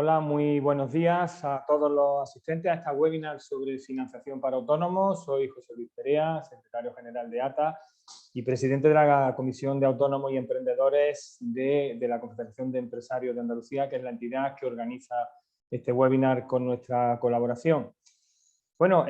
Hola, muy buenos días a todos los asistentes a esta webinar sobre financiación para autónomos. Soy José Luis Perea, secretario general de ATA y presidente de la Comisión de Autónomos y Emprendedores de la Confederación de Empresarios de Andalucía, que es la entidad que organiza este webinar con nuestra colaboración. Bueno,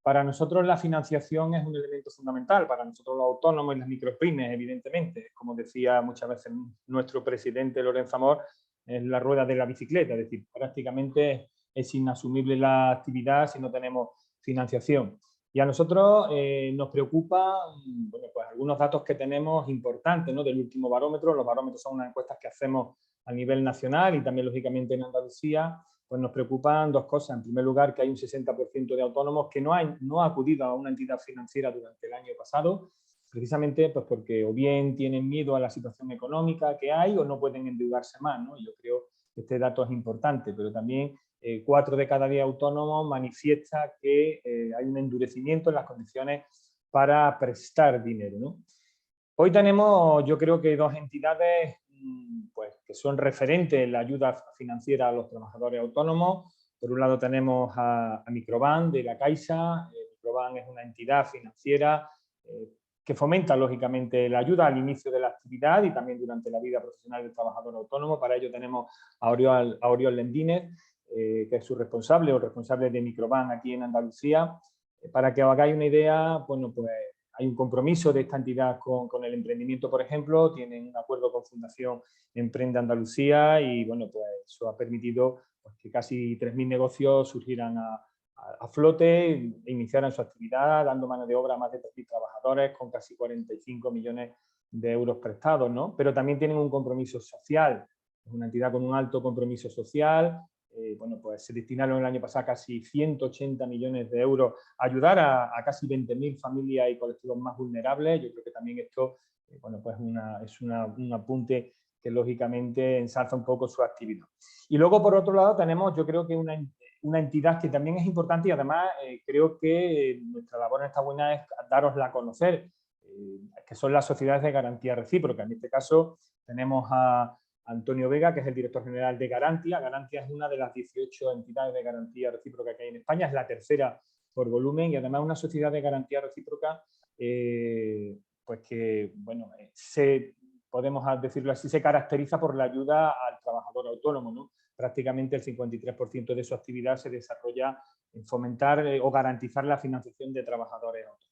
para nosotros la financiación es un elemento fundamental, para nosotros los autónomos y las micropymes, evidentemente. Como decía muchas veces nuestro presidente Lorenzo Amor, es la rueda de la bicicleta, es decir, prácticamente es inasumible la actividad si no tenemos financiación. Y a nosotros nos preocupa, bueno, pues algunos datos que tenemos importantes, ¿no? Del último barómetro. Los barómetros son unas encuestas que hacemos a nivel nacional y también, lógicamente, en Andalucía. Pues nos preocupan dos cosas. En primer lugar, que hay un 60% de autónomos que no ha acudido a una entidad financiera durante el año pasado, precisamente pues porque o bien tienen miedo a la situación económica que hay o no pueden endeudarse más, ¿no? Yo creo que este dato es importante, pero también 4 de cada 10 autónomos manifiesta que hay un endurecimiento en las condiciones para prestar dinero, ¿no? Hoy tenemos, yo creo que dos entidades pues, que son referentes en la ayuda financiera a los trabajadores autónomos. Por un lado tenemos a Microban de la Caixa. Microban es una entidad financiera que fomenta, lógicamente, la ayuda al inicio de la actividad y también durante la vida profesional del trabajador autónomo. Para ello tenemos a Oriol Lendínez, que es su responsable o responsable de Microban aquí en Andalucía. Para que os hagáis una idea, bueno, pues hay un compromiso de esta entidad con el emprendimiento, por ejemplo. Tienen un acuerdo con Fundación Emprende Andalucía y, bueno, pues eso ha permitido pues, que casi 3.000 negocios surgieran a flote e iniciaran su actividad, dando mano de obra a más de 3.000 trabajadores con casi 45 millones de euros prestados, ¿no? Pero también tienen un compromiso social. Es una entidad con un alto compromiso social. Bueno, pues se destinaron el año pasado casi 180 millones de euros a ayudar a casi 20.000 familias y colectivos más vulnerables. Yo creo que también esto bueno, pues es un apunte que lógicamente ensalza un poco su actividad. Y luego, por otro lado, tenemos, yo creo que una entidad que también es importante y además creo que nuestra labor en esta buena es darosla a conocer, que son las sociedades de garantía recíproca. En este caso tenemos a Antonio Vega, que es el director general de Garantia. Garantia es una de las 18 entidades de garantía recíproca que hay en España, es la tercera por volumen y además una sociedad de garantía recíproca pues que, bueno, podemos decirlo así, se caracteriza por la ayuda al trabajador autónomo, ¿no? Prácticamente el 53% de su actividad se desarrolla en fomentar o garantizar la financiación de trabajadores autónomos.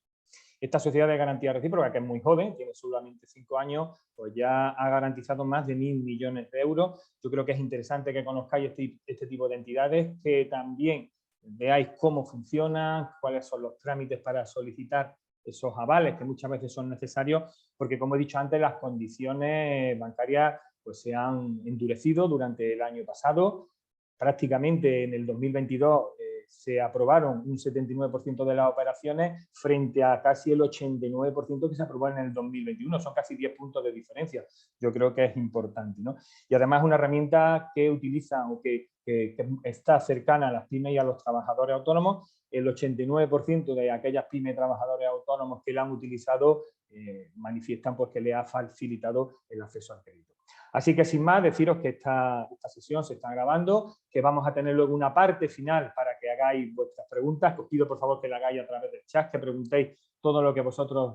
Esta sociedad de garantía recíproca, que es muy joven, tiene solamente 5 años, pues ya ha garantizado más de 1.000 millones de euros. Yo creo que es interesante que conozcáis este tipo de entidades, que también veáis cómo funcionan, cuáles son los trámites para solicitar esos avales que muchas veces son necesarios, porque como he dicho antes, las condiciones bancarias pues, se han endurecido durante el año pasado. Prácticamente en el 2022 se aprobaron un 79% de las operaciones frente a casi el 89% que se aprobó en el 2021. Son casi 10 puntos de diferencia. Yo creo que es importante, ¿no? Y además es una herramienta que utiliza o que está cercana a las pymes y a los trabajadores autónomos. El 89% de aquellas pymes y trabajadores autónomos que la han utilizado manifiestan pues, que le ha facilitado el acceso al crédito. Así que sin más, deciros que esta sesión se está grabando, que vamos a tener luego una parte final para que hagáis vuestras preguntas, que os pido por favor que la hagáis a través del chat, que preguntéis todo lo que vosotros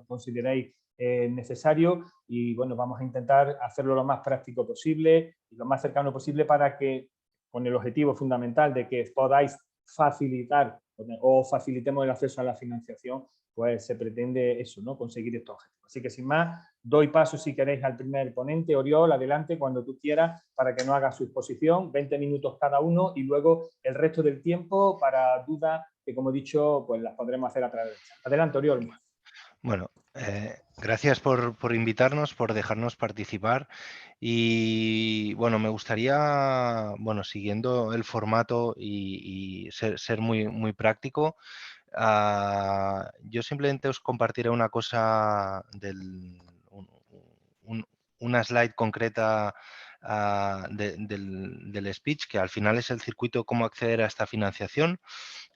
consideréis necesario y bueno, vamos a intentar hacerlo lo más práctico posible y lo más cercano posible para que, con el objetivo fundamental de que podáis facilitar o facilitemos el acceso a la financiación, pues se pretende eso, ¿no? Conseguir estos objetivos. Así que sin más, doy paso si queréis al primer ponente. Oriol, adelante cuando tú quieras para que nos haga su exposición, 20 minutos cada uno y luego el resto del tiempo para dudas que, como he dicho, pues las podremos hacer a través del chat. Adelante, Oriol. Bueno, gracias por invitarnos, por dejarnos participar y bueno, me gustaría, bueno, siguiendo el formato y ser muy práctico, yo simplemente os compartiré una cosa una slide concreta del speech, que al final es el circuito cómo acceder a esta financiación,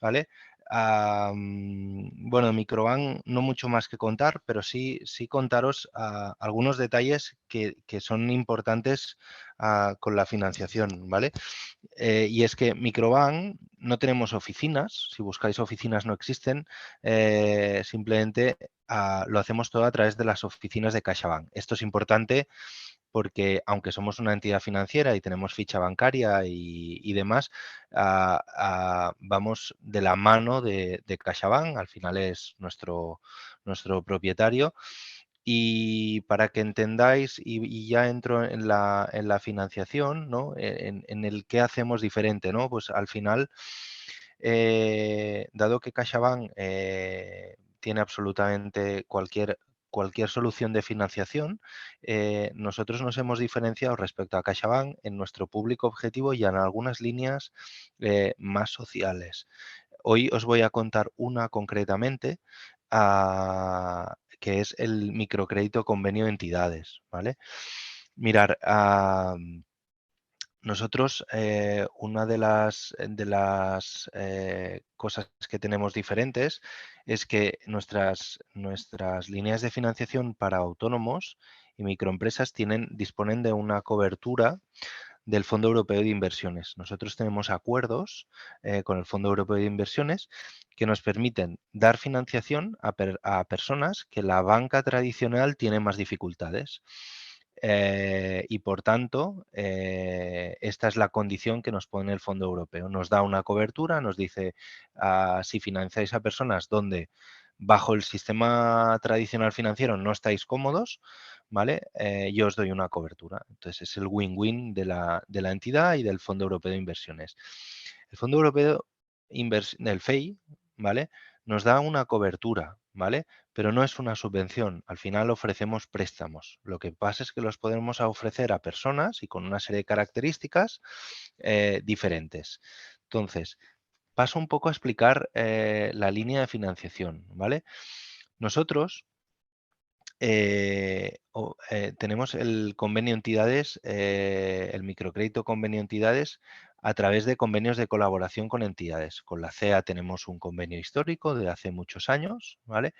¿vale? Bueno, Microbank no mucho más que contar, pero sí contaros algunos detalles que son importantes con la financiación, ¿vale? Y es que Microbank no tenemos oficinas, si buscáis oficinas no existen, simplemente lo hacemos todo a través de las oficinas de CaixaBank. Esto es importante porque aunque somos una entidad financiera y tenemos ficha bancaria y demás, vamos de la mano de CaixaBank, al final es nuestro propietario. Y para que entendáis, y ya entro en la financiación, ¿no? En el qué hacemos diferente, ¿no? Pues al final, dado que CaixaBank tiene absolutamente cualquier solución de financiación, nosotros nos hemos diferenciado respecto a CaixaBank en nuestro público objetivo y en algunas líneas más sociales. Hoy os voy a contar una concretamente, que es el microcrédito convenio de entidades, ¿vale? Mirar, nosotros una de las cosas que tenemos diferentes es que nuestras líneas de financiación para autónomos y microempresas disponen de una cobertura del Fondo Europeo de Inversiones. Nosotros tenemos acuerdos con el Fondo Europeo de Inversiones que nos permiten dar financiación a personas que la banca tradicional tiene más dificultades. Y por tanto, esta es la condición que nos pone el Fondo Europeo. Nos da una cobertura, nos dice si financiáis a personas donde bajo el sistema tradicional financiero no estáis cómodos, ¿vale? Yo os doy una cobertura. Entonces es el win-win de la entidad y del Fondo Europeo de Inversiones. El Fondo Europeo del FEI, ¿vale? Nos da una cobertura, ¿vale? Pero no es una subvención. Al final ofrecemos préstamos. Lo que pasa es que los podemos ofrecer a personas y con una serie de características diferentes. Entonces, paso un poco a explicar la línea de financiación, ¿vale? Nosotros tenemos el convenio entidades, el microcrédito convenio entidades a través de convenios de colaboración con entidades. Con la CEA tenemos un convenio histórico de hace muchos años, ¿vale?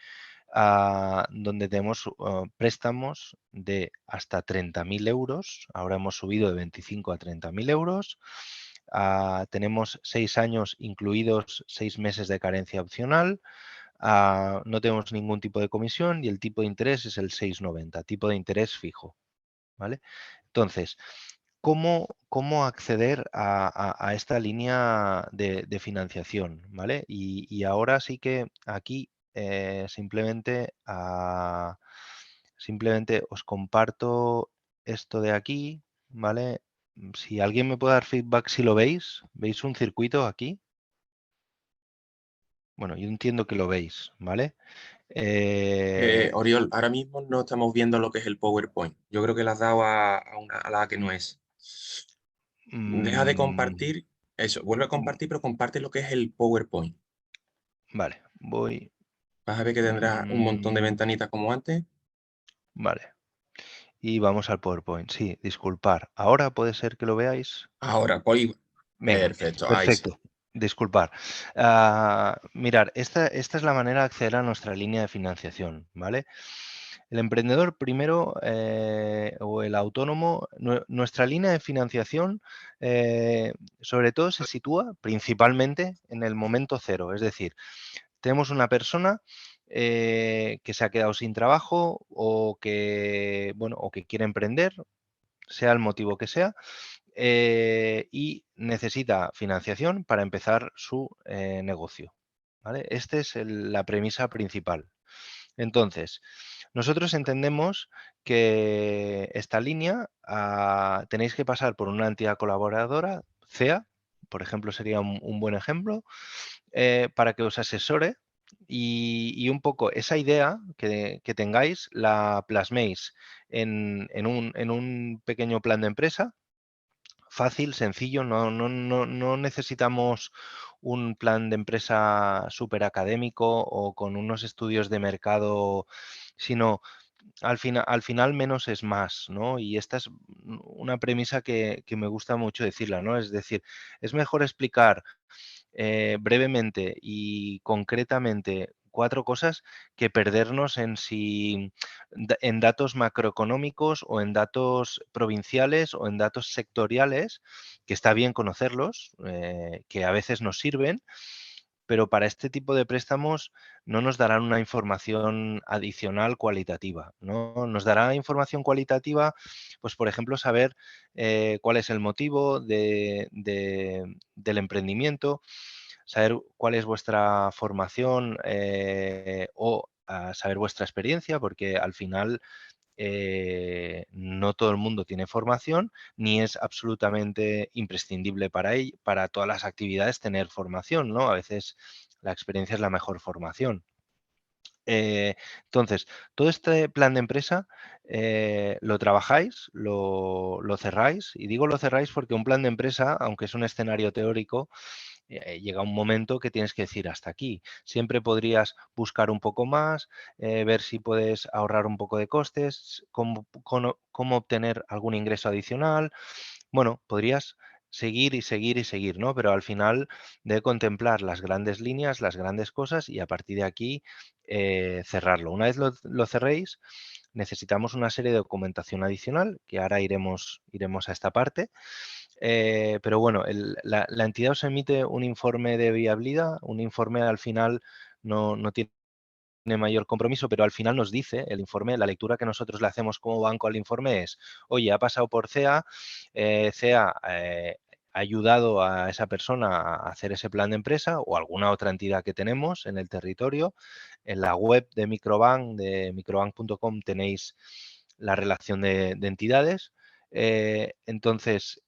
Donde tenemos préstamos de hasta 30.000 euros. Ahora hemos subido de 25 a 30.000 euros. Tenemos 6 años incluidos 6 meses de carencia opcional. No tenemos ningún tipo de comisión y el tipo de interés es el 6,90, tipo de interés fijo, ¿vale? Entonces, ¿cómo acceder a esta línea de financiación, ¿vale? Y ahora sí que aquí simplemente os comparto esto de aquí, ¿vale? Si alguien me puede dar feedback si lo veis, ¿veis un circuito aquí? Bueno, yo entiendo que lo veis, ¿vale? Oriol, ahora mismo no estamos viendo lo que es el PowerPoint. Yo creo que le has dado a la que no es. Deja de mm, compartir. Eso, vuelve a compartir, pero comparte lo que es el PowerPoint. vale, voy. Vas a ver que tendrá un montón de ventanitas como antes. Vale. Y vamos al PowerPoint. Sí, disculpar. Ahora puede ser que lo veáis. Ahora, Poli. Venga, Perfecto, ahí sí. perfecto. Disculpar. Mirar, esta es la manera de acceder a nuestra línea de financiación, ¿vale? El emprendedor primero o el autónomo, nuestra línea de financiación sobre todo se sitúa principalmente en el momento cero, es decir, tenemos una persona que se ha quedado sin trabajo o que quiere emprender, sea el motivo que sea, y necesita financiación para empezar su negocio, ¿vale? Esta es la premisa principal. Entonces, nosotros entendemos que esta línea tenéis que pasar por una entidad colaboradora, CEA, por ejemplo, sería un buen ejemplo, para que os asesore y un poco esa idea que tengáis la plasméis en un pequeño plan de empresa, fácil, sencillo, no necesitamos un plan de empresa súper académico o con unos estudios de mercado, sino al final menos es más, ¿no? Y esta es una premisa que me gusta mucho decirla, ¿no? Es decir, es mejor explicar brevemente y concretamente 4 cosas que perdernos en datos macroeconómicos o en datos provinciales o en datos sectoriales, que está bien conocerlos, que a veces nos sirven, pero para este tipo de préstamos no nos darán una información adicional cualitativa, ¿no? Nos dará información cualitativa, pues por ejemplo, saber cuál es el motivo del emprendimiento, saber cuál es vuestra formación o saber vuestra experiencia, porque al final no todo el mundo tiene formación, ni es absolutamente imprescindible para todas las actividades tener formación, ¿no? A veces la experiencia es la mejor formación. Entonces, todo este plan de empresa lo trabajáis, lo cerráis, y digo lo cerráis porque un plan de empresa, aunque es un escenario teórico, llega un momento que tienes que decir hasta aquí. Siempre podrías buscar un poco más, ver si puedes ahorrar un poco de costes, cómo obtener algún ingreso adicional. Bueno, podrías seguir y seguir y seguir, ¿no? Pero al final de contemplar las grandes líneas, las grandes cosas y a partir de aquí cerrarlo. Una vez lo cerréis, necesitamos una serie de documentación adicional, que ahora iremos a esta parte. Pero bueno, la entidad os emite un informe de viabilidad, un informe al final no tiene mayor compromiso, pero al final nos dice el informe, la lectura que nosotros le hacemos como banco al informe es, oye, ha pasado por CEA, CEA ha ayudado a esa persona a hacer ese plan de empresa o alguna otra entidad que tenemos en el territorio. En la web de Microbank, de microbank.com, tenéis la relación de entidades. Entonces,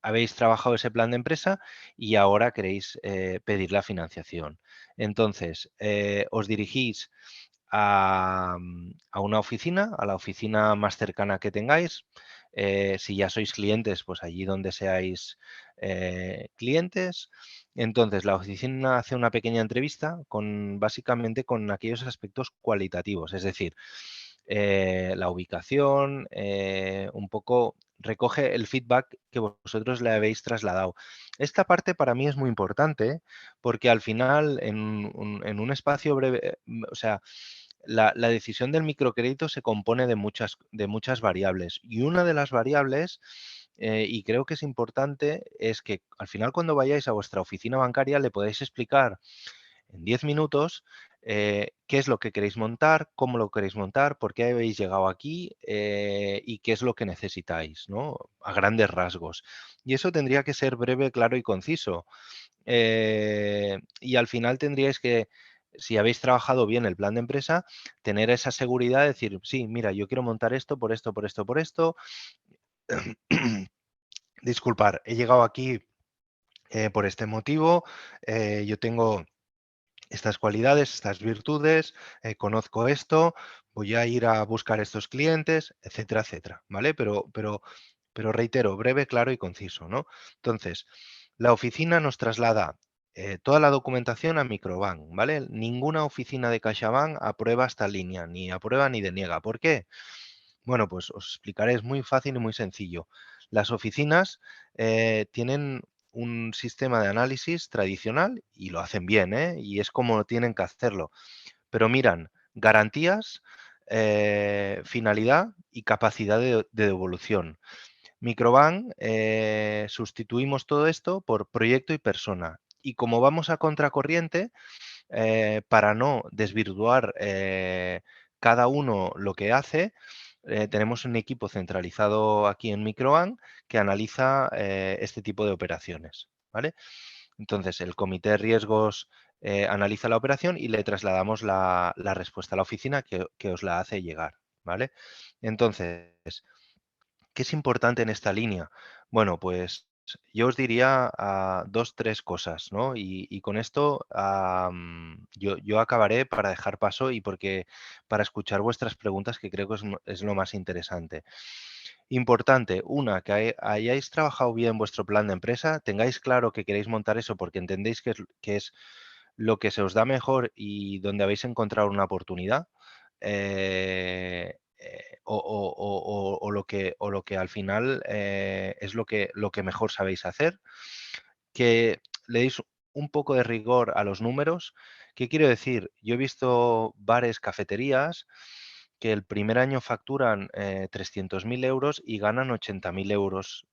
habéis trabajado ese plan de empresa y ahora queréis pedir la financiación. Entonces, os dirigís a una oficina, a la oficina más cercana que tengáis. Si ya sois clientes, pues allí donde seáis clientes. Entonces, la oficina hace una pequeña entrevista básicamente con aquellos aspectos cualitativos, es decir, la ubicación, un poco recoge el feedback que vosotros le habéis trasladado. Esta parte para mí es muy importante porque al final en un espacio breve, o sea, la decisión del microcrédito se compone de muchas variables y una de las variables, y creo que es importante, es que al final cuando vayáis a vuestra oficina bancaria le podáis explicar en 10 minutos qué es lo que queréis montar, cómo lo queréis montar, por qué habéis llegado aquí y qué es lo que necesitáis, ¿no? A grandes rasgos. Y eso tendría que ser breve, claro y conciso. Y al final tendríais que, si habéis trabajado bien el plan de empresa, tener esa seguridad de decir, sí, mira, yo quiero montar esto, por esto, por esto, por esto. Disculpar, he llegado aquí por este motivo, yo tengo estas cualidades, estas virtudes, conozco esto, voy a ir a buscar estos clientes, etcétera, etcétera, ¿vale? Pero reitero, breve, claro y conciso, ¿no? Entonces, la oficina nos traslada toda la documentación a Microbank, ¿vale? Ninguna oficina de CaixaBank aprueba esta línea, ni aprueba ni deniega. ¿Por qué? Bueno, pues os explicaré, es muy fácil y muy sencillo. Las oficinas tienen un sistema de análisis tradicional y lo hacen bien, ¿eh? Y es como tienen que hacerlo. Pero miran garantías, finalidad y capacidad de devolución. Microbank sustituimos todo esto por proyecto y persona. Y como vamos a contracorriente, para no desvirtuar cada uno lo que hace, tenemos un equipo centralizado aquí en Microbank que analiza este tipo de operaciones, ¿vale? Entonces, el comité de riesgos analiza la operación y le trasladamos la respuesta a la oficina que os la hace llegar, ¿vale? Entonces, ¿qué es importante en esta línea? Bueno, pues yo os diría dos, tres cosas, ¿no? Y con esto yo acabaré para dejar paso y para escuchar vuestras preguntas, que creo que es lo más interesante. Importante, una, que hayáis trabajado bien vuestro plan de empresa, tengáis claro que queréis montar eso porque entendéis que es lo que se os da mejor y donde habéis encontrado una oportunidad. O lo que al final es lo que mejor sabéis hacer. Que le deis un poco de rigor a los números. ¿Qué quiero decir? Yo he visto bares, cafeterías que el primer año facturan 300.000 euros y ganan 80.000 euros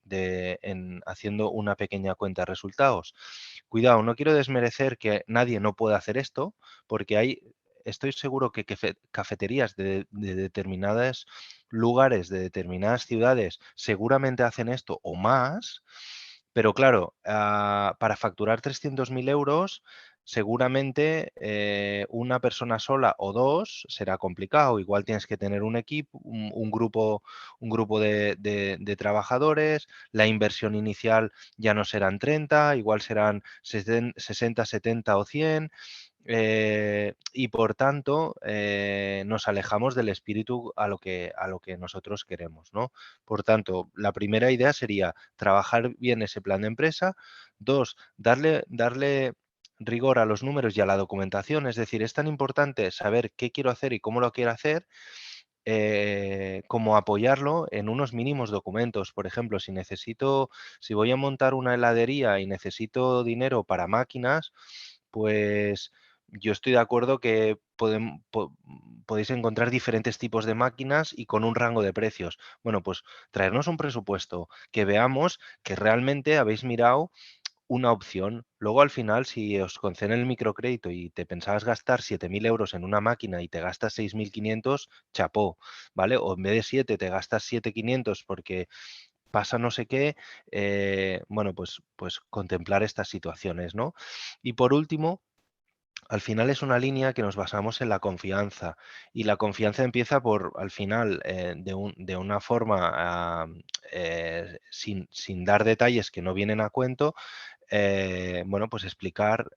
haciendo una pequeña cuenta de resultados. Cuidado, no quiero desmerecer que nadie no pueda hacer esto, porque estoy seguro que cafeterías de determinados lugares, de determinadas ciudades, seguramente hacen esto o más, pero claro, para facturar 300.000 euros, seguramente una persona sola o dos será complicado. Igual tienes que tener un equipo, un grupo de trabajadores. La inversión inicial ya no serán 30, igual serán 60, 70 o 100. Y por tanto nos alejamos del espíritu a lo que nosotros queremos, ¿no? Por tanto, la primera idea sería trabajar bien ese plan de empresa. Dos, darle rigor a los números y a la documentación. Es decir, es tan importante saber qué quiero hacer y cómo lo quiero hacer, como apoyarlo en unos mínimos documentos. Por ejemplo, si voy a montar una heladería y necesito dinero para máquinas, pues yo estoy de acuerdo que podéis encontrar diferentes tipos de máquinas y con un rango de precios. Bueno, pues traernos un presupuesto, que veamos que realmente habéis mirado una opción. Luego, al final, si os conceden el microcrédito y te pensabas gastar 7.000 euros en una máquina y te gastas 6.500, chapó, ¿vale? O en vez de 7 te gastas 7.500 porque pasa no sé qué, bueno, pues contemplar estas situaciones, ¿no? Y por último, al final es una línea que nos basamos en la confianza, y la confianza empieza al final, de una forma, sin dar detalles que no vienen a cuento, bueno, pues explicar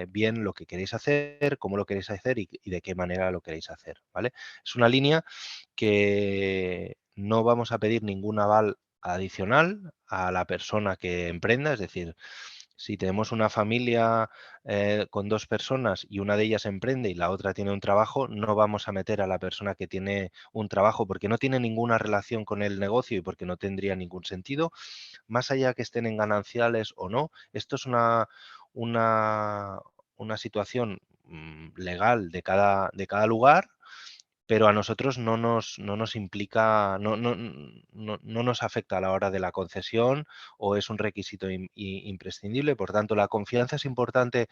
bien lo que queréis hacer, cómo lo queréis hacer y de qué manera lo queréis hacer, ¿vale? Es una línea que no vamos a pedir ningún aval adicional a la persona que emprenda. Es decir, si tenemos una familia con 2 personas y una de ellas emprende y la otra tiene un trabajo, no vamos a meter a la persona que tiene un trabajo porque no tiene ninguna relación con el negocio y porque no tendría ningún sentido. Más allá que estén en gananciales o no, esto es una, una situación legal de cada lugar, pero a nosotros no nos implica, no nos afecta a la hora de la concesión, o es un requisito imprescindible. Por tanto, la confianza es importante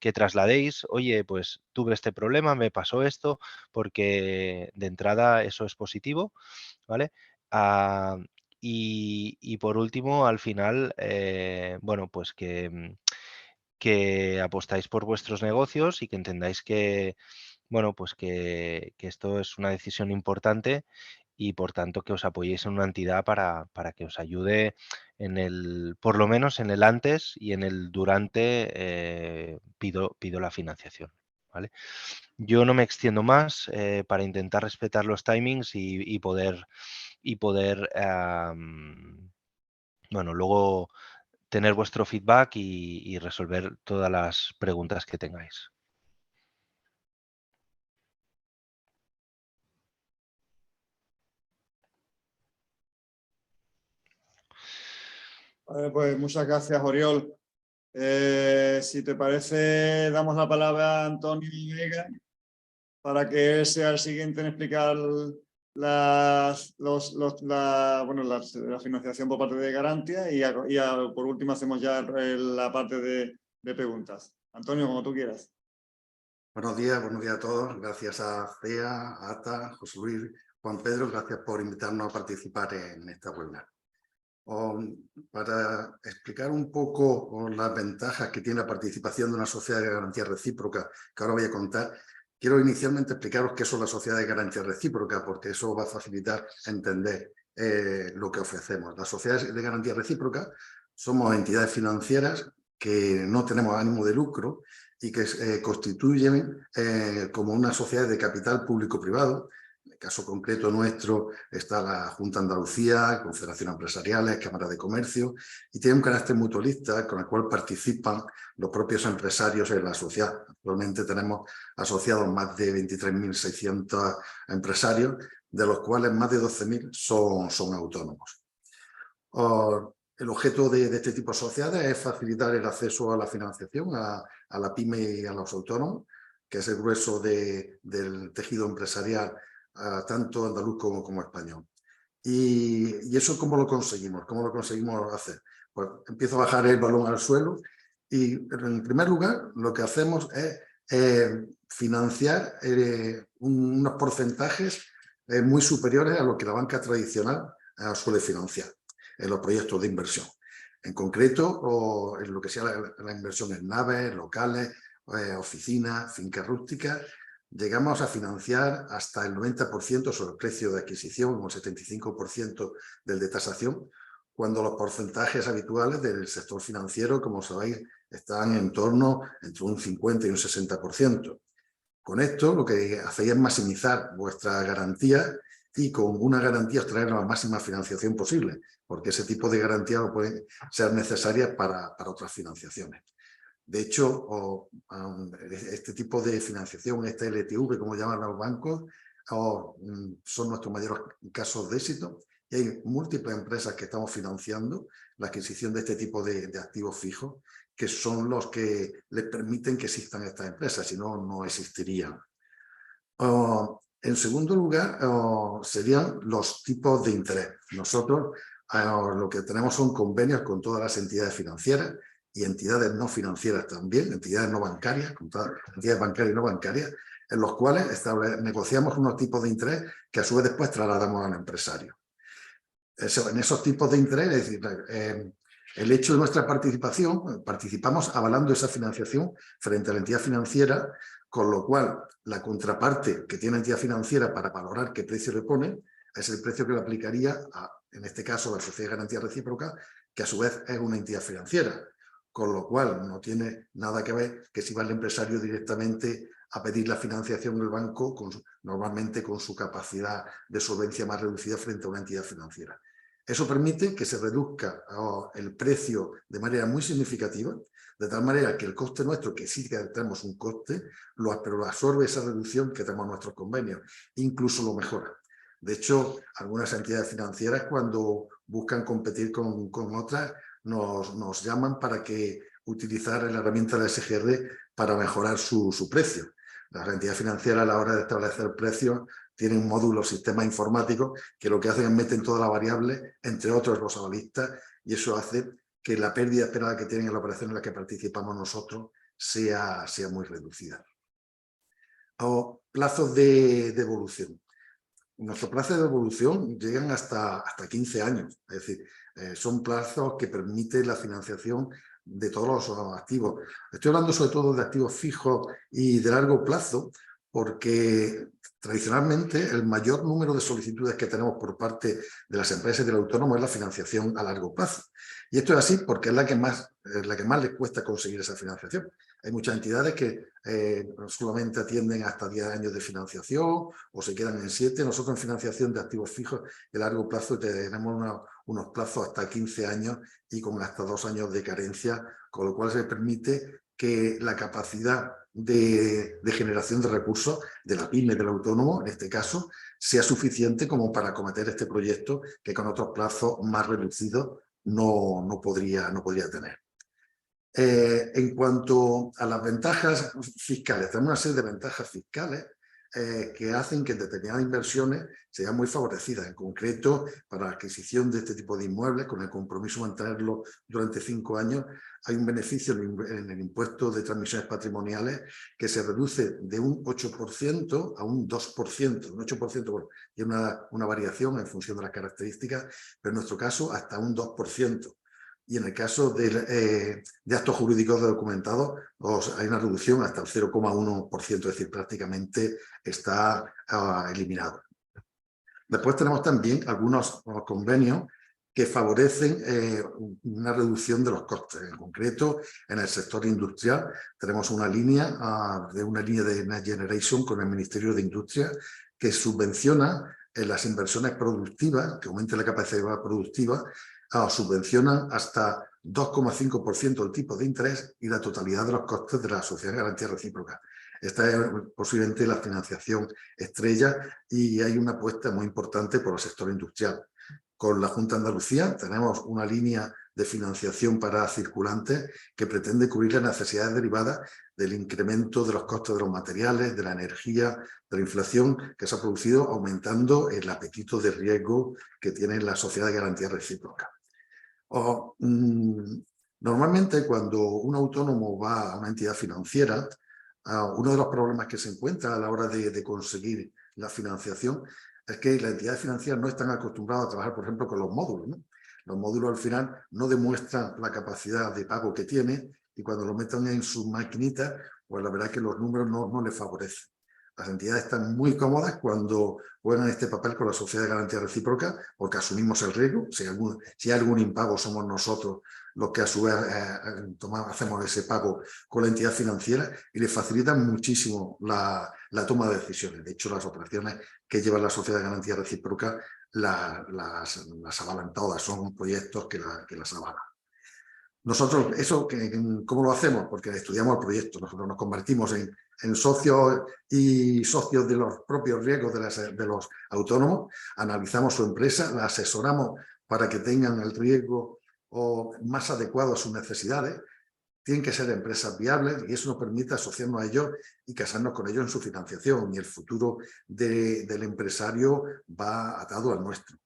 que trasladéis. Oye, pues tuve este problema, me pasó esto, porque de entrada eso es positivo, ¿vale? Ah, y por último, al final, bueno, pues que apostáis por vuestros negocios y que entendáis que, bueno, pues que esto es una decisión importante, y por tanto que os apoyéis en una entidad para que os ayude por lo menos en el antes y en el durante. Pido la financiación, ¿vale? Yo no me extiendo más, para intentar respetar los timings y poder, bueno, luego tener vuestro feedback y resolver todas las preguntas que tengáis. Pues muchas gracias, Oriol. Si te parece, damos la palabra a Antonio Vega para que él sea el siguiente en explicar la financiación por parte de Garantia, y por último hacemos ya la parte de preguntas. Antonio, como tú quieras. Buenos días a todos. Gracias a CEA, a ATA, José Luis, Juan Pedro, gracias por invitarnos a participar en esta webinar. Para explicar un poco las ventajas que tiene la participación de una sociedad de garantía recíproca, que ahora voy a contar, quiero inicialmente explicaros qué son las sociedades de garantía recíproca, porque eso va a facilitar entender lo que ofrecemos. Las sociedades de garantía recíproca somos entidades financieras que no tenemos ánimo de lucro y que constituyen como una sociedad de capital público-privado. En el caso concreto nuestro está la Junta de Andalucía, Confederación Empresariales, Cámara de Comercio, y tiene un carácter mutualista con el cual participan los propios empresarios en la sociedad. Actualmente tenemos asociados más de 23.600 empresarios, de los cuales más de 12.000 son autónomos. El objeto de este tipo de sociedades es facilitar el acceso a la financiación, a la pyme y a los autónomos, que es el grueso del tejido empresarial, tanto andaluz como español. ¿Y eso cómo lo conseguimos? ¿Cómo lo conseguimos hacer? Pues empiezo a bajar el balón al suelo y, en primer lugar, lo que hacemos es financiar unos porcentajes muy superiores a lo que la banca tradicional suele financiar en los proyectos de inversión. En concreto, o en lo que sea la inversión en naves, locales, oficinas, fincas rústicas, llegamos a financiar hasta el 90% sobre el precio de adquisición, un 75% del de tasación, cuando los porcentajes habituales del sector financiero, como sabéis, están en torno entre un 50 y un 60%. Con esto lo que hacéis es maximizar vuestra garantía y con una garantía obtener la máxima financiación posible, porque ese tipo de garantía no puede ser necesaria para otras financiaciones. De hecho, este tipo de financiación, este LTV, como llaman los bancos, son nuestros mayores casos de éxito y hay múltiples empresas que estamos financiando la adquisición de este tipo de activos fijos, que son los que les permiten que existan estas empresas, si no, no existirían. En segundo lugar, serían los tipos de interés. Nosotros lo que tenemos son convenios con todas las entidades financieras y entidades no financieras también, entidades no bancarias, con todas las entidades bancarias y no bancarias, en los cuales negociamos unos tipos de interés que a su vez después trasladamos al empresario. En esos tipos de interés, es decir, el hecho de nuestra participación, participamos avalando esa financiación frente a la entidad financiera, con lo cual la contraparte que tiene la entidad financiera para valorar qué precio le pone es el precio que le aplicaría en este caso, la Sociedad de Garantía Recíproca, que a su vez es una entidad financiera, con lo cual no tiene nada que ver que si va el empresario directamente a pedir la financiación del banco, normalmente con su capacidad de solvencia más reducida frente a una entidad financiera. Eso permite que se reduzca el precio de manera muy significativa, de tal manera que el coste nuestro, que sí que tenemos un coste, pero lo absorbe esa reducción que tenemos en nuestros convenios, incluso lo mejora. De hecho, algunas entidades financieras, cuando buscan competir con otras, nos llaman para que utilizar la herramienta de SGR para mejorar su precio. Las entidades financieras, a la hora de establecer precios, tienen un módulo, sistema informático, que lo que hacen es meten todas las variables, entre otros los avalistas, y eso hace que la pérdida esperada que tienen en la operación en la que participamos nosotros sea muy reducida. Plazos de devolución. Nuestros plazos de devolución llegan hasta 15 años, es decir, son plazos que permiten la financiación de todos los activos. Estoy hablando sobre todo de activos fijos y de largo plazo, porque tradicionalmente el mayor número de solicitudes que tenemos por parte de las empresas y del autónomo es la financiación a largo plazo. Y esto es así porque es la que más les cuesta conseguir esa financiación. Hay muchas entidades que solamente atienden hasta 10 años de financiación o se quedan en 7. Nosotros en financiación de activos fijos de largo plazo tenemos unos plazos hasta 15 años y con hasta 2 años de carencia, con lo cual se permite que la capacidad de generación de recursos de la pyme, del autónomo, en este caso, sea suficiente como para acometer este proyecto que con otros plazos más reducidos no podría tener. En cuanto a las ventajas fiscales, tenemos una serie de ventajas fiscales que hacen que determinadas inversiones sean muy favorecidas. En concreto, para la adquisición de este tipo de inmuebles, con el compromiso de mantenerlo durante 5 años, hay un beneficio en el impuesto de transmisiones patrimoniales que se reduce de un 8% a un 2%. Un 8% bueno, tiene una variación en función de las características, pero en nuestro caso hasta un 2%. Y en el caso de actos jurídicos documentados, hay una reducción hasta el 0,1%, es decir, prácticamente está eliminado. Después tenemos también algunos convenios que favorecen una reducción de los costes. En concreto, en el sector industrial tenemos una línea de Next Generation con el Ministerio de Industria que subvenciona las inversiones productivas, que aumente la capacidad productiva, subvencionan hasta 2,5% del tipo de interés y la totalidad de los costes de la Sociedad de Garantía Recíproca. Esta es posiblemente la financiación estrella y hay una apuesta muy importante por el sector industrial. Con la Junta de Andalucía tenemos una línea de financiación para circulantes que pretende cubrir las necesidades derivadas del incremento de los costes de los materiales, de la energía, de la inflación que se ha producido, aumentando el apetito de riesgo que tiene la sociedad de garantía recíproca. Normalmente cuando un autónomo va a una entidad financiera, uno de los problemas que se encuentra a la hora de conseguir la financiación es que las entidades financieras no están acostumbradas a trabajar, por ejemplo, con los módulos, ¿no? Los módulos al final no demuestran la capacidad de pago que tiene y cuando lo meten en sus maquinitas, pues la verdad es que los números no les favorecen. Las entidades están muy cómodas cuando juegan este papel con la sociedad de garantía recíproca porque asumimos el riesgo. Si hay algún impago, somos nosotros los que a su vez hacemos ese pago con la entidad financiera y le facilitan muchísimo la toma de decisiones. De hecho, las operaciones que lleva la sociedad de garantía recíproca las avalan todas, son proyectos que las avalan. Nosotros, ¿cómo lo hacemos? Porque estudiamos el proyecto, nosotros nos convertimos en socios y socios de los propios riesgos de los autónomos, analizamos su empresa, la asesoramos para que tengan el riesgo más adecuado a sus necesidades. Tienen que ser empresas viables y eso nos permite asociarnos a ellos y casarnos con ellos en su financiación y el futuro del empresario va atado al nuestro.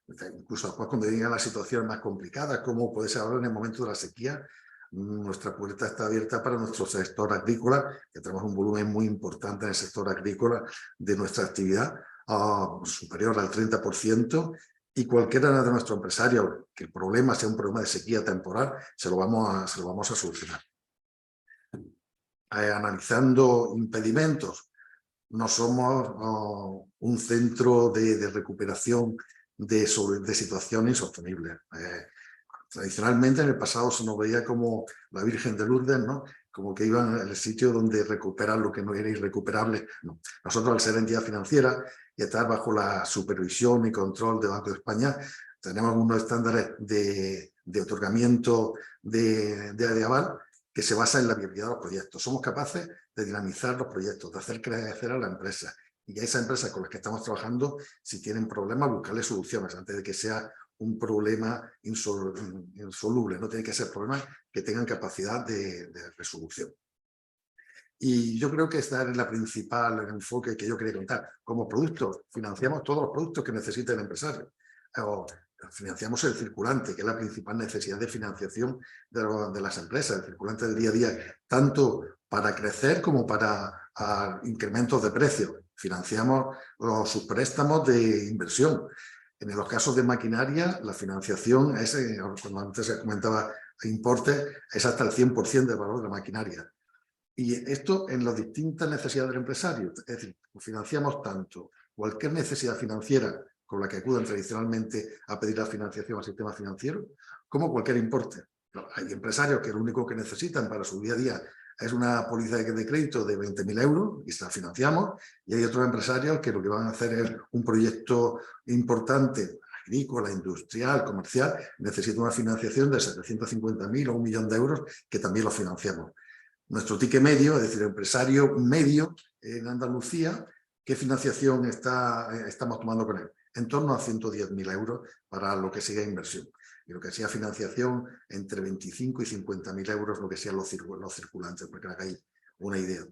Incluso después cuando lleguen las situaciones más complicadas, como puede ser ahora en el momento de la sequía, nuestra puerta está abierta para nuestro sector agrícola, que tenemos un volumen muy importante en el sector agrícola de nuestra actividad, superior al 30%, y cualquiera de nuestros empresarios, que el problema sea un problema de sequía temporal, se lo vamos a solucionar. Analizando impedimentos, no somos un centro de recuperación de situaciones insostenibles. Tradicionalmente en el pasado se nos veía como la Virgen de Lourdes, ¿no? Como que iban al sitio donde recuperar lo que no era irrecuperable. No. Nosotros, al ser entidad financiera y estar bajo la supervisión y control del Banco de España, tenemos unos estándares de otorgamiento de aval que se basa en la viabilidad de los proyectos. Somos capaces de dinamizar los proyectos, de hacer crecer a la empresa. Y a esas empresas con las que estamos trabajando, si tienen problemas, buscarle soluciones antes de que sea un problema insoluble. No tiene que ser problemas que tengan capacidad de resolución. Y yo creo que esta es la principal enfoque que yo quería contar. Como producto, financiamos todos los productos que necesita el empresario. Financiamos el circulante, que es la principal necesidad de financiación de las empresas, el circulante del día a día, tanto para crecer como para incrementos de precio. Financiamos sus préstamos de inversión. En los casos de maquinaria, la financiación es, como antes se comentaba, importe, es hasta el 100% del valor de la maquinaria. Y esto en las distintas necesidades del empresario. Es decir, financiamos tanto cualquier necesidad financiera con la que acudan tradicionalmente a pedir la financiación al sistema financiero, como cualquier importe. Hay empresarios que lo único que necesitan para su día a día es una póliza de crédito de 20.000 euros y se la financiamos, y hay otros empresarios que lo que van a hacer es un proyecto importante, agrícola, industrial, comercial, necesita una financiación de 750.000 o 1 millón de euros que también lo financiamos. Nuestro ticket medio, es decir, el empresario medio en Andalucía, ¿qué financiación estamos tomando con él? En torno a 110.000 euros para lo que sea inversión. Y lo que sea financiación, entre 25 y 50.000 euros, lo que sean los circulantes, para que hagáis una idea.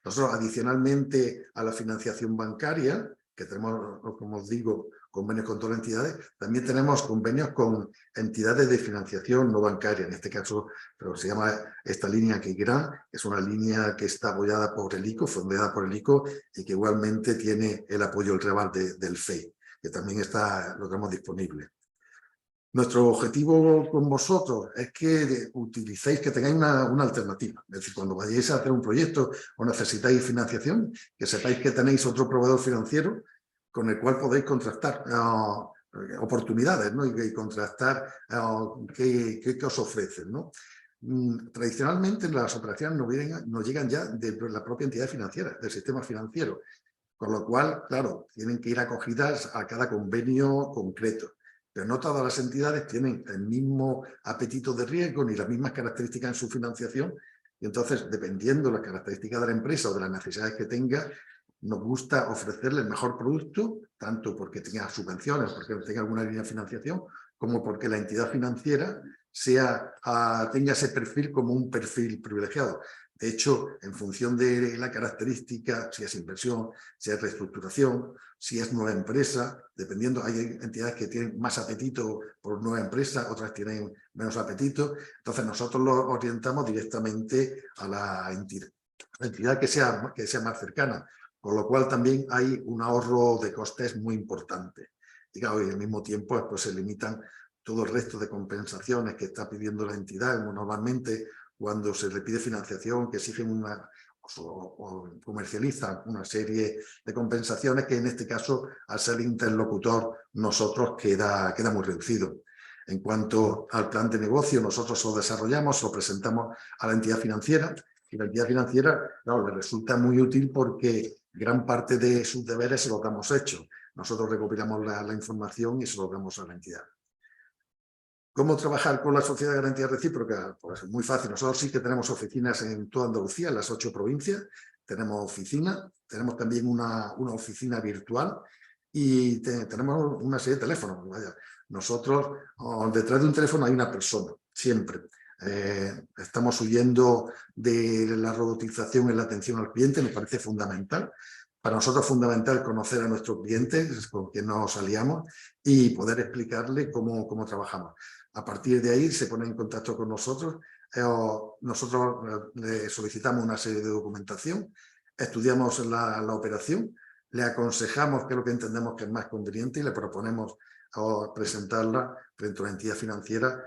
Nosotros, adicionalmente a la financiación bancaria, que tenemos, como os digo, convenios con todas las entidades, también tenemos convenios con entidades de financiación no bancaria. En este caso, pero se llama esta línea KeyGrant, es una línea que está apoyada por el ICO, fondeada por el ICO, y que igualmente tiene el apoyo del Reval del FEI, que también lo tenemos disponible. Nuestro objetivo con vosotros es que utilicéis, que tengáis una alternativa. Es decir, cuando vayáis a hacer un proyecto o necesitáis financiación, que sepáis que tenéis otro proveedor financiero con el cual podéis contrastar oportunidades, ¿no? Y contrastar qué os ofrecen, ¿no? Tradicionalmente las operaciones nos llegan ya de la propia entidad financiera, del sistema financiero, con lo cual, claro, tienen que ir acogidas a cada convenio concreto. Pero no todas las entidades tienen el mismo apetito de riesgo ni las mismas características en su financiación. Y entonces, dependiendo de las características de la empresa o de las necesidades que tenga, nos gusta ofrecerle el mejor producto, tanto porque tenga subvenciones, porque tenga alguna línea de financiación, como porque la entidad financiera tenga ese perfil como un perfil privilegiado. De hecho, en función de la característica, si es inversión, si es reestructuración, si es nueva empresa, dependiendo, hay entidades que tienen más apetito por nueva empresa, otras tienen menos apetito. Entonces, nosotros lo orientamos directamente a la entidad que sea más cercana, con lo cual también hay un ahorro de costes muy importante. Y claro, y al mismo tiempo pues, se limitan todo el resto de compensaciones que está pidiendo la entidad. Normalmente, cuando se le pide financiación, que exigen o comercializan una serie de compensaciones que en este caso, al ser interlocutor, nosotros queda muy reducido. En cuanto al plan de negocio, nosotros lo desarrollamos, lo presentamos a la entidad financiera y la entidad financiera le resulta muy útil porque gran parte de sus deberes se los damos hechos. Nosotros recopilamos la información y se los damos a la entidad. ¿Cómo trabajar con la Sociedad de Garantía Recíproca? Pues muy fácil. Nosotros sí que tenemos oficinas en toda Andalucía, en las 8 provincias. Tenemos oficina, tenemos también una oficina virtual y tenemos una serie de teléfonos. Vaya. Nosotros, detrás de un teléfono hay una persona, siempre. Estamos huyendo de la robotización en la atención al cliente, me parece fundamental. Para nosotros es fundamental conocer a nuestros clientes, con quien nos aliamos, y poder explicarle cómo trabajamos. A partir de ahí se pone en contacto con nosotros. Nosotros le solicitamos una serie de documentación, estudiamos la operación, le aconsejamos qué es lo que entendemos que es más conveniente y le proponemos presentarla frente a una entidad financiera,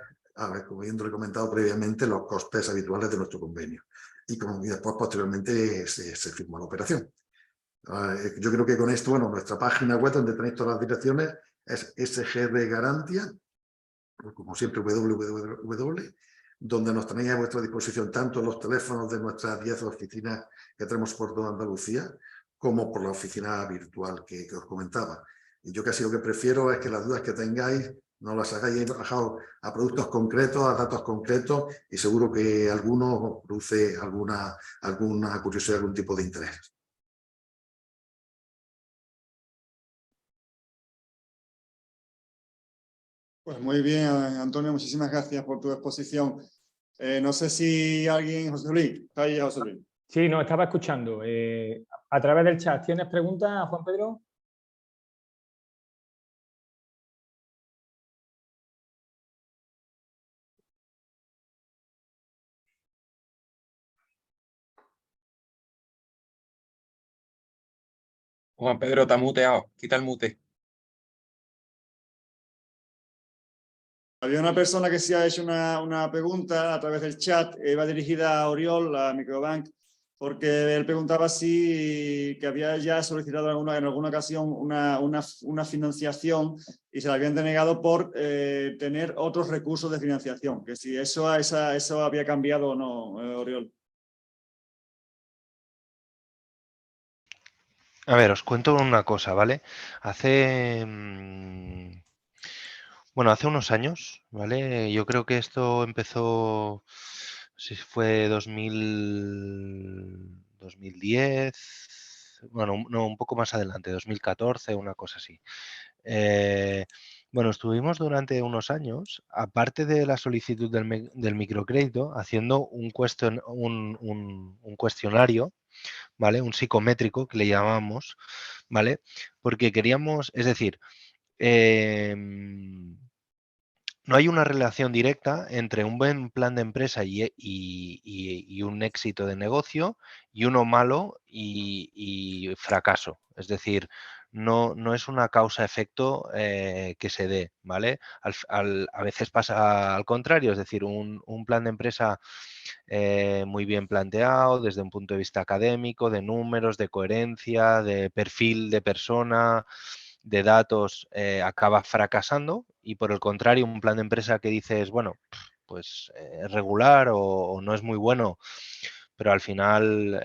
como le he comentado previamente, los costes habituales de nuestro convenio. Y después, posteriormente, se firma la operación. Yo creo que con esto, bueno, nuestra página web donde tenéis todas las direcciones es SGR Garantia, como siempre www, donde nos tenéis a vuestra disposición tanto los teléfonos de nuestras 10 oficinas que tenemos por toda Andalucía, como por la oficina virtual que os comentaba. Y yo casi lo que prefiero es que las dudas que tengáis no las hagáis bajado a productos concretos, a datos concretos, y seguro que alguno produce alguna curiosidad, algún tipo de interés. Pues muy bien, Antonio, muchísimas gracias por tu exposición. No sé si alguien, José Luis, está ahí, José Luis. Sí, no, estaba escuchando. A través del chat, ¿tienes preguntas, Juan Pedro? Juan Pedro, está muteado. Quita el mute. Había una persona que se ha hecho una pregunta a través del chat, va dirigida a Oriol, a Microbank, porque él preguntaba si que había ya solicitado en alguna ocasión una financiación y se la habían denegado por tener otros recursos de financiación, que si eso había cambiado o no, Oriol. A ver, os cuento una cosa, ¿vale? Hace unos años, ¿vale? Yo creo que esto empezó, si fue 2010, bueno, no, un poco más adelante, 2014, una cosa así. Bueno, estuvimos durante unos años, aparte de la solicitud del microcrédito, haciendo un cuestionario, ¿vale? Un psicométrico que le llamamos, ¿vale? Porque queríamos, es decir, no hay una relación directa entre un buen plan de empresa y un éxito de negocio y uno malo y fracaso. Es decir, no es una causa-efecto que se dé, ¿vale? A veces pasa al contrario, es decir, un plan de empresa muy bien planteado desde un punto de vista académico, de números, de coherencia, de perfil de persona, de datos, acaba fracasando, y por el contrario, un plan de empresa que dices, bueno, pues es regular o no es muy bueno, pero al final,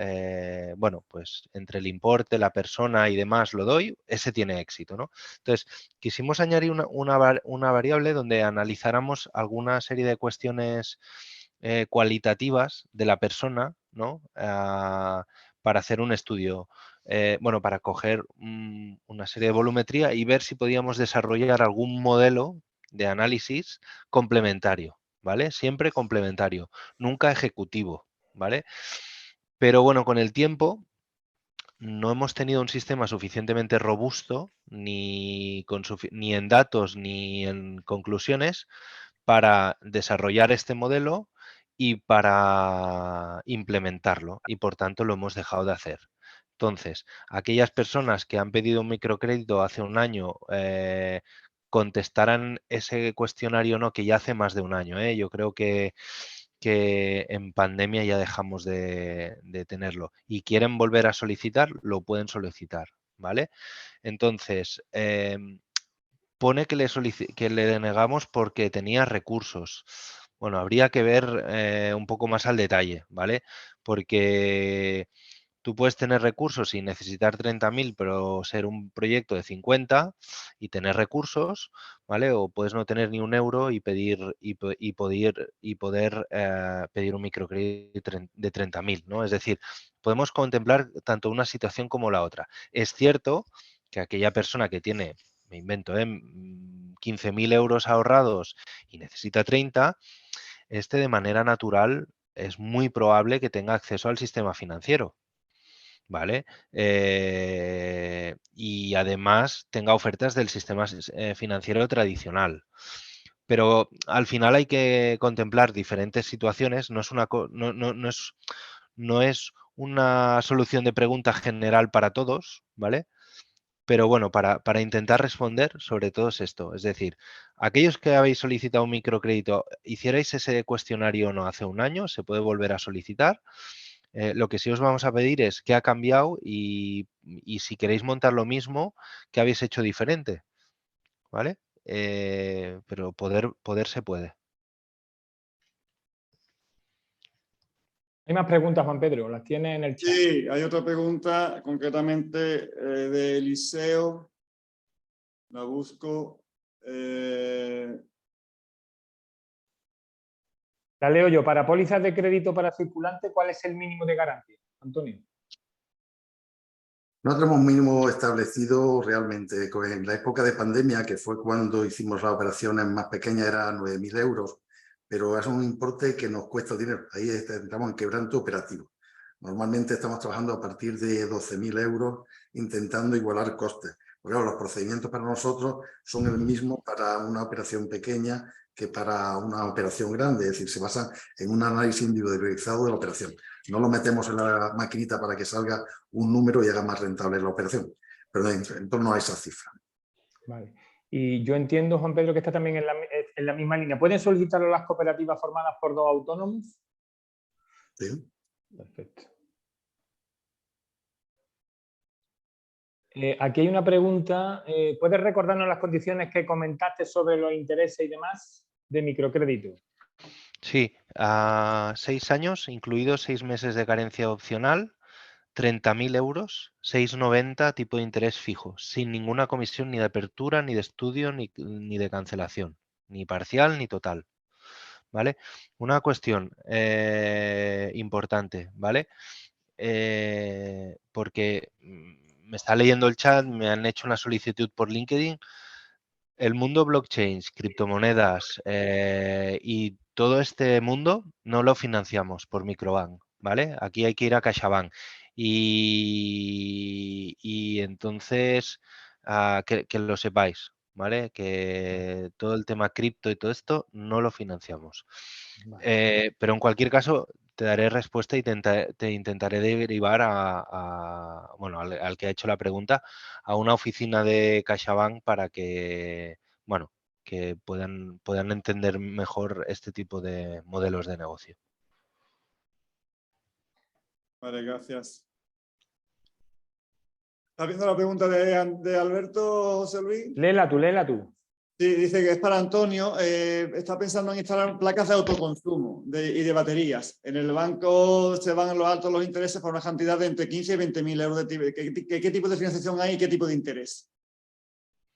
bueno, pues entre el importe, la persona y demás lo doy, ese tiene éxito, ¿no? Entonces, quisimos añadir una variable donde analizáramos alguna serie de cuestiones cualitativas de la persona, ¿no? Para hacer un estudio, bueno, para coger una serie de volumetría y ver si podíamos desarrollar algún modelo de análisis complementario, ¿vale? Siempre complementario, nunca ejecutivo, ¿vale? Pero bueno, con el tiempo no hemos tenido un sistema suficientemente robusto, ni en datos ni en conclusiones, para desarrollar este modelo y para implementarlo, y por tanto lo hemos dejado de hacer. Entonces, aquellas personas que han pedido un microcrédito hace un año, contestarán ese cuestionario o no, que ya hace más de un año. Yo creo que en pandemia ya dejamos de tenerlo, y quieren volver a solicitar, lo pueden solicitar, ¿vale? Entonces, pone que le denegamos porque tenía recursos. Bueno, habría que ver un poco más al detalle, ¿vale? Porque tú puedes tener recursos y necesitar 30.000, pero ser un proyecto de 50 y tener recursos, ¿vale? O puedes no tener ni un euro y pedir poder pedir un microcrédito de 30.000, ¿no? Es decir, podemos contemplar tanto una situación como la otra. Es cierto que aquella persona que tiene, me invento, 15.000 euros ahorrados y necesita 30, de manera natural es muy probable que tenga acceso al sistema financiero, ¿vale? Y además tenga ofertas del sistema financiero tradicional. Pero al final hay que contemplar diferentes situaciones, no es una solución de pregunta general para todos, ¿vale? Pero bueno, para intentar responder sobre todo es esto. Es decir, aquellos que habéis solicitado un microcrédito, hicierais ese cuestionario o no hace un año, se puede volver a solicitar. Lo que sí os vamos a pedir es qué ha cambiado y si queréis montar lo mismo, qué habéis hecho diferente, ¿vale? Pero poder se puede. Hay más preguntas, Juan Pedro, las tienes en el chat. Sí, hay otra pregunta concretamente de Eliseo. La busco. La leo yo. Para pólizas de crédito para circulante, ¿cuál es el mínimo de garantía? Antonio. No tenemos mínimo establecido realmente. En la época de pandemia, que fue cuando hicimos las operaciones más pequeñas, era 9.000 euros, pero es un importe que nos cuesta dinero. Ahí entramos en quebranto operativo. Normalmente estamos trabajando a partir de 12.000 euros, intentando igualar costes. Porque los procedimientos para nosotros son el mismo para una operación pequeña que para una operación grande. Es decir, se basan en un análisis individualizado de la operación. No lo metemos en la maquinita para que salga un número y haga más rentable la operación. Pero en torno a esa cifra. Vale. Y yo entiendo, Juan Pedro, que está también en la misma línea. ¿Pueden solicitarlo las cooperativas formadas por 2 autónomos? ¿Sí? Perfecto. Aquí hay una pregunta. ¿Puedes recordarnos las condiciones que comentaste sobre los intereses y demás de microcrédito? Sí, a 6 años, incluidos 6 meses de carencia opcional, 30.000 euros, 6,90 tipo de interés fijo, sin ninguna comisión ni de apertura, ni de estudio, ni de cancelación, ni parcial ni total, ¿vale? Una cuestión importante, ¿vale? Porque me está leyendo el chat, me han hecho una solicitud por LinkedIn. El mundo blockchain, criptomonedas y todo este mundo no lo financiamos por Microbank, ¿vale? Aquí hay que ir a CaixaBank. Y entonces, que lo sepáis, ¿vale? Que todo el tema cripto y todo esto no lo financiamos. Vale. Pero en cualquier caso, te daré respuesta y te intentaré derivar bueno, al que ha hecho la pregunta, a una oficina de CaixaBank para que, bueno, que puedan entender mejor este tipo de modelos de negocio. Vale, gracias. ¿Estás viendo la pregunta de Alberto, José Luis? Léela tú. Sí, dice que es para Antonio. Está pensando en instalar placas de autoconsumo y de baterías. En el banco se van a los altos los intereses por una cantidad de entre 15 y 20.000 euros. ¿Qué tipo de financiación hay y qué tipo de interés?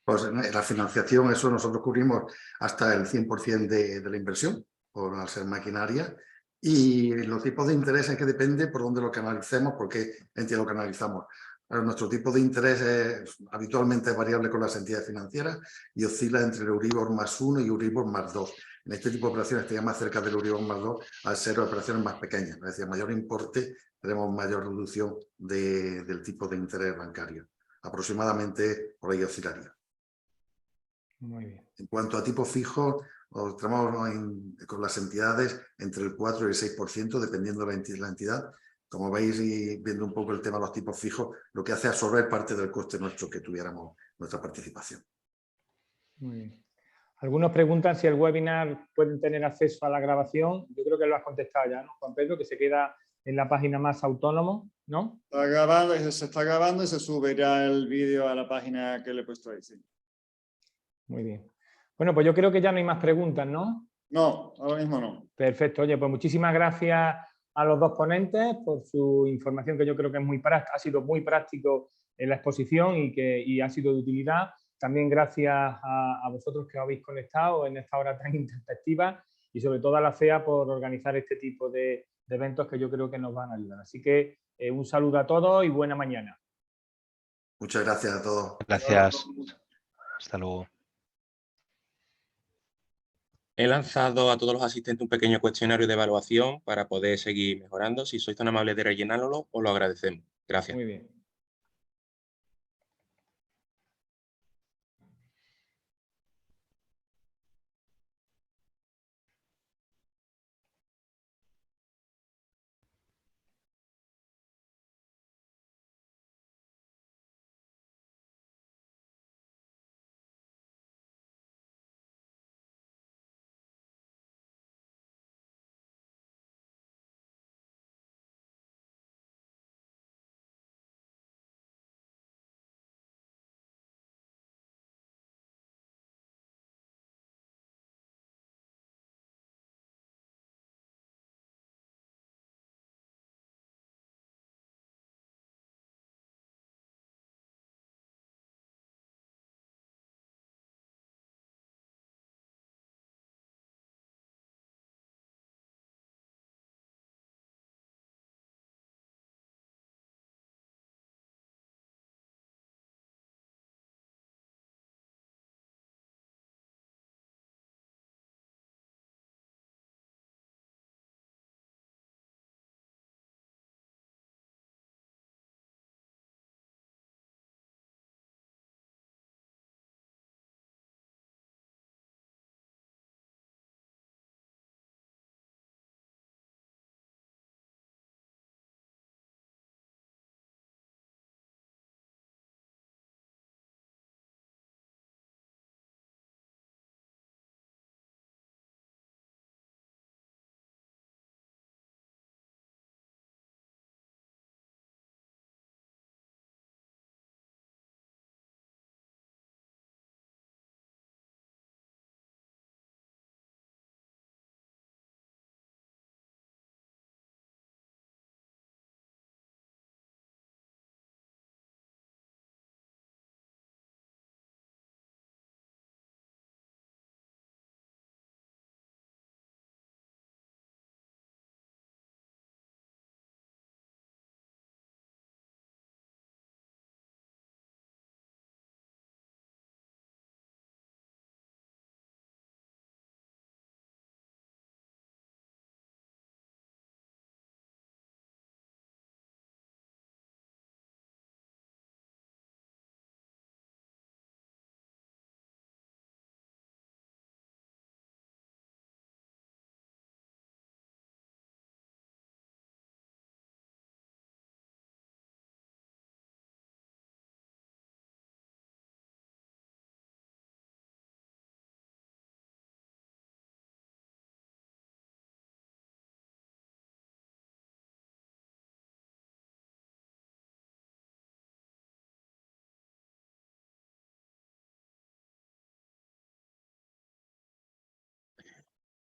Pues en la financiación, eso nosotros cubrimos hasta el 100% de la inversión, por ser maquinaria. Y los tipos de interés es que depende por dónde lo canalicemos, por qué entidad lo canalizamos. Nuestro tipo de interés es habitualmente variable con las entidades financieras y oscila entre el Euribor +1 y Euribor +2. en este tipo de operaciones estaría más cerca del Euribor más 2 al ser operaciones más pequeñas. Es decir, a mayor importe tenemos mayor reducción del tipo de interés bancario. Aproximadamente por ahí oscilaría. Muy bien. En cuanto a tipo fijo, trabajamos con las entidades entre el 4 y el 6%, dependiendo de la entidad. Como veis, y viendo un poco el tema de los tipos fijos, lo que hace es absorber parte del coste nuestro que tuviéramos nuestra participación. Muy bien. Algunos preguntan si el webinar pueden tener acceso a la grabación. Yo creo que lo has contestado ya, ¿no, Juan Pedro? Que se queda en la página Más Autónomo, ¿no? Está grabando, se está grabando y se sube ya el vídeo a la página que le he puesto ahí, sí. Muy bien. Bueno, pues yo creo que ya no hay más preguntas, ¿no? No, ahora mismo no. Perfecto. Oye, pues muchísimas gracias a los dos ponentes por su información, que yo creo que es ha sido muy práctico en la exposición y ha sido de utilidad. También gracias a vosotros que os habéis conectado en esta hora tan introspectiva y sobre todo a la CEA por organizar este tipo de eventos que yo creo que nos van a ayudar. Así que un saludo a todos y buena mañana. Muchas gracias a todos. Gracias. Hasta luego. He lanzado a todos los asistentes un pequeño cuestionario de evaluación para poder seguir mejorando. Si sois tan amables de rellenarlo, os lo agradecemos. Gracias. Muy bien.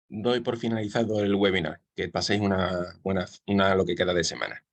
Doy por finalizado el webinar. Que paséis lo que queda de semana.